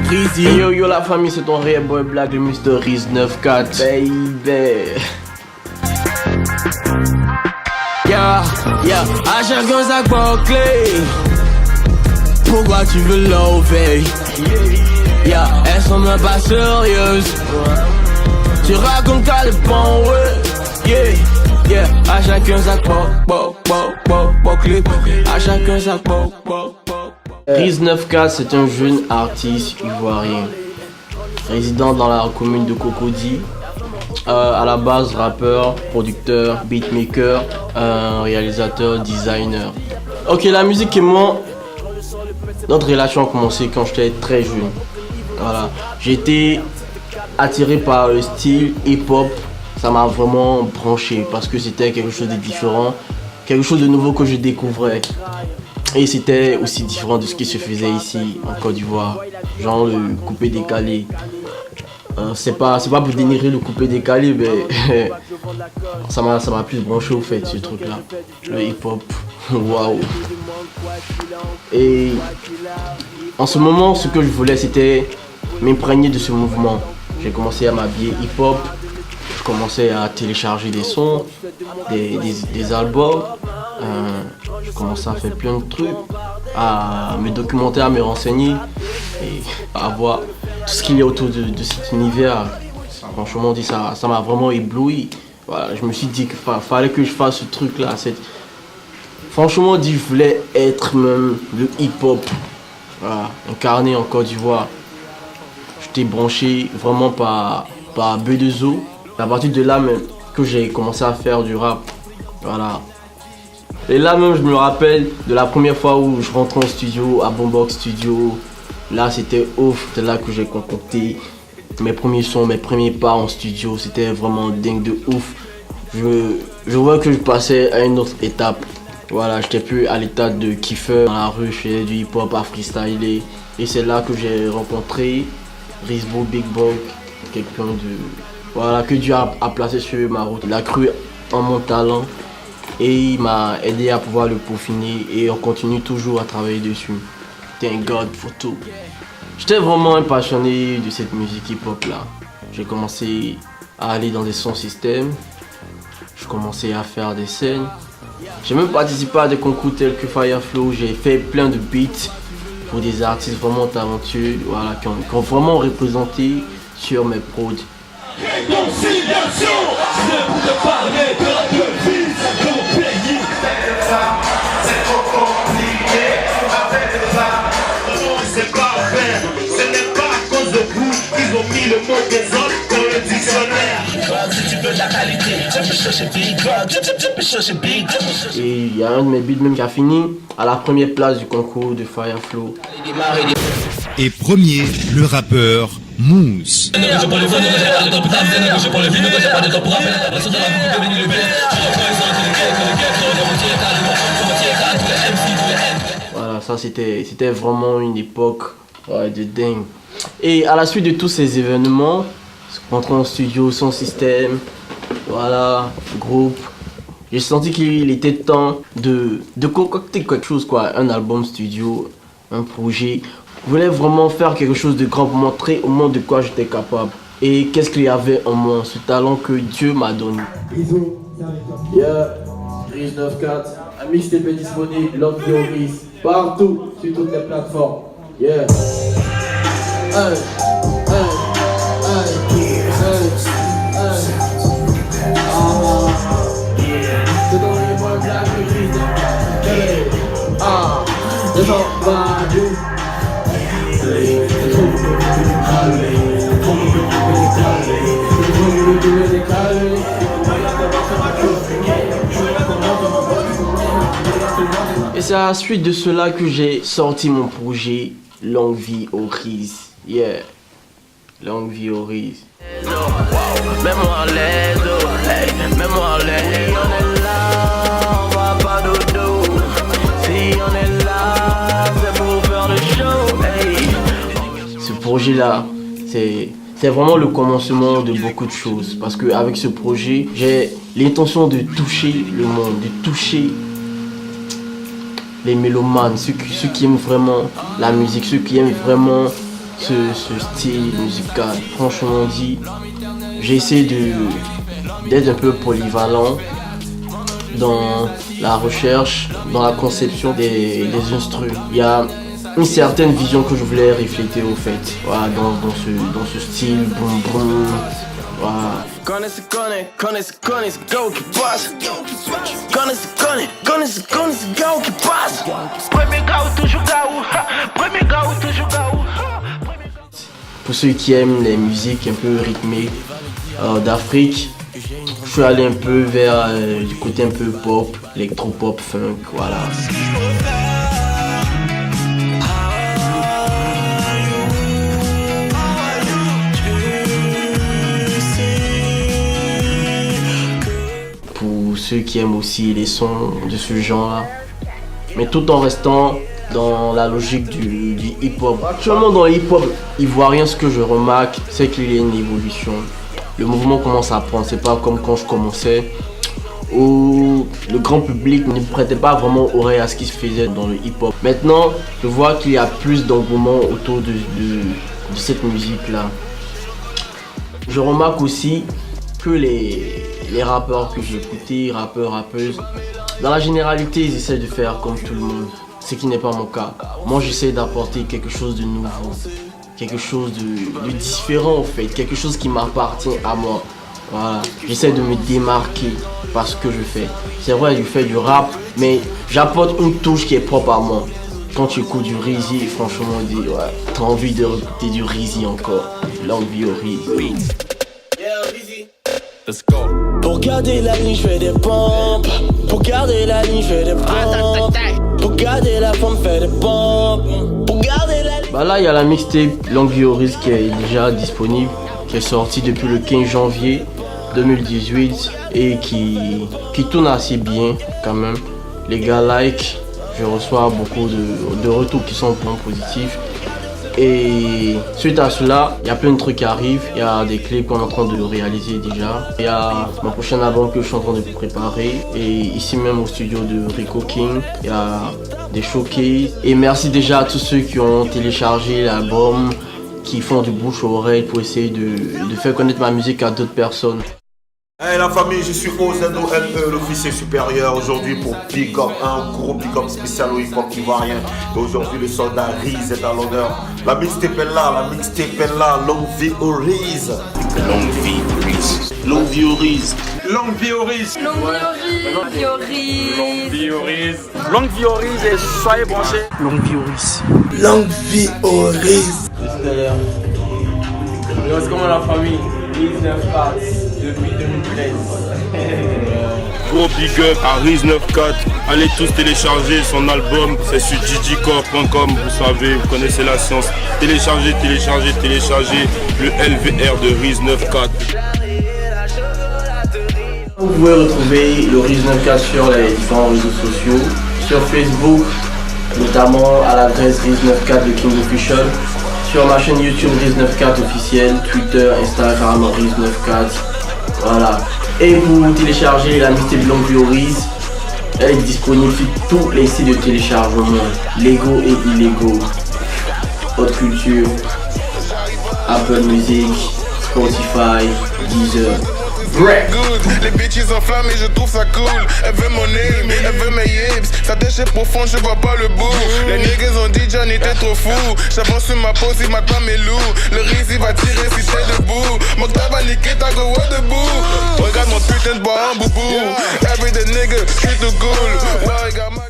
Rizzy, yo yo la famille, c'est ton réel boy black, le Mr. Riz 94, baby. Yeah, à chacun sa clé. Pourquoi tu veux l'over? Yeah, elles sont même pas sérieuses. Tu racontes qu'à le bon, ouais. Yeah, à chacun sa clé. À chacun sa Riz 94, c'est un jeune artiste ivoirien, résident dans la commune de Cocody. À la base, rappeur, producteur, beatmaker, réalisateur, designer. Ok, la musique et moi, notre relation a commencé quand j'étais très jeune. Voilà, j'ai été attiré par le style hip-hop. Ça m'a vraiment branché parce que c'était quelque chose de différent, quelque chose de nouveau que je découvrais. Et c'était aussi différent de ce qui se faisait ici en Côte d'Ivoire, genre le coupé décalé. C'est pas pour dénigrer le coupé décalé, mais ça m'a plus branché au fait, ce truc là, le hip hop. Waouh. Et en ce moment, ce que je voulais, c'était m'imprégner de ce mouvement. J'ai commencé à m'habiller hip hop, je commençais à télécharger des sons, des albums. Je commençais à faire plein de trucs, à me documenter, à me renseigner et à voir tout ce qu'il y a autour de cet univers. Franchement dit, ça m'a vraiment ébloui. Voilà, je me suis dit qu'il fallait que je fasse ce truc là. Franchement dit, je voulais être même le hip hop, voilà, incarné en Côte d'Ivoire. J'étais branché vraiment par B2O. À partir de là même que j'ai commencé à faire du rap. Voilà. Et là même je me rappelle de la première fois où je rentrais en studio, à Boombox Studio. Là c'était ouf, c'était là que j'ai concocté mes premiers sons, mes premiers pas en studio. C'était vraiment dingue de ouf. Je vois que je passais à une autre étape. Voilà, j'étais plus à l'état de kiffeur dans la rue, je faisais du hip hop à freestyler. Et c'est là que j'ai rencontré Rizbo Big Bog, quelqu'un voilà, que Dieu a placé sur ma route. Il a cru en mon talent. Et il m'a aidé à pouvoir le peaufiner et on continue toujours à travailler dessus. Thank God for tout. J'étais vraiment un passionné de cette musique hip-hop là. J'ai commencé à aller dans des sons systèmes. Je commençais à faire des scènes. J'ai même participé à des concours tels que Fireflow. J'ai fait plein de beats pour des artistes vraiment talentueux, voilà, qui ont vraiment représenté sur mes prods. Réconciliation, je voudrais parler de la devise de mon pays. C'est trop compliqué, c'est pas faire, ce n'est pas à cause de vous qu'ils ont mis le mot des autres dans le dictionnaire. Si tu veux de la qualité, tu peux chercher Big God, tu peux chercher Big God. Et il y a un de mes beats même qui a fini à la première place du concours de Fireflow. Et premier, le rappeur Mousse. Voilà, ça c'était vraiment une époque, ouais, de dingue. Et à la suite de tous ces événements, rentré en studio, son système, voilà, groupe, j'ai senti qu'il était temps de concocter quelque chose, quoi, un album studio, un projet. Je voulais vraiment faire quelque chose de grand pour montrer au monde de quoi j'étais capable. Et qu'est-ce qu'il y avait en moi, ce talent que Dieu m'a donné. Yeah, Riz 94, un mixtape disponible, Love Your Riz, partout, sur toutes les plateformes. Yeah. C'est dans les bois black, le Riz 94. Et c'est à la suite de cela que j'ai sorti mon projet Longue Vie au Riz. Yeah, Longue Vie au Riz. Mets-moi à l'aise, mets-moi à l'aise. On est là, on va pas dodo. Si on est là, c'est pour faire le show. Hey. Ce projet-là, c'est vraiment le commencement de beaucoup de choses. Parce qu'avec ce projet, j'ai l'intention de toucher le monde, de toucher les mélomanes, ceux qui aiment vraiment la musique, ceux qui aiment vraiment ce style musical. Franchement dit, j'ai essayé d'être un peu polyvalent dans la recherche, dans la conception des instruments. Il y a une certaine vision que je voulais refléter au fait, voilà, dans ce style boum boum. Voilà. Pour ceux qui aiment les musiques un peu rythmées d'Afrique, je suis allé un peu vers du côté un peu pop, électro-pop, funk, voilà. Pour ceux qui aiment aussi les sons de ce genre-là, mais tout en restant dans la logique du hip-hop. Actuellement dans le hip-hop ivoirien, ce que je remarque, c'est qu'il y a une évolution. Le mouvement commence à prendre, c'est pas comme quand je commençais, où le grand public ne prêtait pas vraiment oreille à ce qui se faisait dans le hip-hop. Maintenant, je vois qu'il y a plus d'engouement autour de cette musique-là. Je remarque aussi que les rappeurs que j'ai écoutés, rappeurs, rappeuses, dans la généralité, ils essaient de faire comme tout le monde, ce qui n'est pas mon cas. Moi, j'essaie d'apporter quelque chose de nouveau, quelque chose de différent en fait, quelque chose qui m'appartient à moi. Voilà, j'essaie de me démarquer par ce que je fais. C'est vrai, je fais du rap, mais j'apporte une touche qui est propre à moi. Quand tu écoutes du Rizzy, franchement, ouais, t'as envie de réécouter du Rizzy encore. Longue vie au Rizzy. Let's go. Pour garder la ligne, je fais des pompes. Pour garder la ligne, je fais des pompes. Pour garder la forme, je fais des pompes. Pour garder la ligne. Bah là, il y a la mixtape Longue vie au Rizzy qui est déjà disponible, qui est sortie depuis le 15 janvier 2018 et qui tourne assez bien quand même. Les gars like, je reçois beaucoup de retours qui sont vraiment positifs. Et suite à cela, il y a plein de trucs qui arrivent. Il y a des clips qu'on est en train de réaliser déjà. Il y a mon prochain album que je suis en train de préparer. Et ici même au studio de Rico King, il y a des showcases. Et merci déjà à tous ceux qui ont téléchargé l'album, qui font du bouche à oreille pour essayer de faire connaître ma musique à d'autres personnes. Hey la famille, je suis OZOLE, l'officier supérieur, aujourd'hui pour Big Up, un gros Big Up spécial au hip-hop ivoirien. Et aujourd'hui le soldat Riz est à l'honneur. La mixtape est là, longue vie au Riz. Longue vie au Riz. Longue vie au Riz. Longue vie au Riz. Longue vie au Riz. Longue vie au Riz. Longue vie au Riz et soyez branchés. Longue vie au Riz. Longue vie au Riz. C'est comment la famille? Riz 94 depuis 2013. Gros big up à Riz 94. Allez tous télécharger son album, c'est sur digicore.com, vous savez, vous connaissez la science. Téléchargez le LVR de Riz 94. Vous pouvez retrouver le Riz 94 sur les différents réseaux sociaux, sur Facebook, notamment à l'adresse Riz 94 de King Official, sur ma chaîne YouTube Riz 94 officiel, Twitter, Instagram Riz 94, voilà. Et pour télécharger la mixtape Longue vie au Riz, elle est disponible sur tous les sites de téléchargement, légaux et illégaux, Haute Culture, Apple Music, Spotify, Deezer. Good. Les bitches enflammées, je trouve ça cool. Elle veut mon name, elle veut mes yips. Ça déchire profond, je vois pas le bout. Les niggas ont dit Johnny t'es trop fou. J'avance sur ma pose, il mate pas mes loups. Le Riz il va tirer si t'es debout. Mon gars va niquer ta go debout. Regarde mon putain de bois en boubou. Everyday nigga, street to cool. Ouais, regarde ma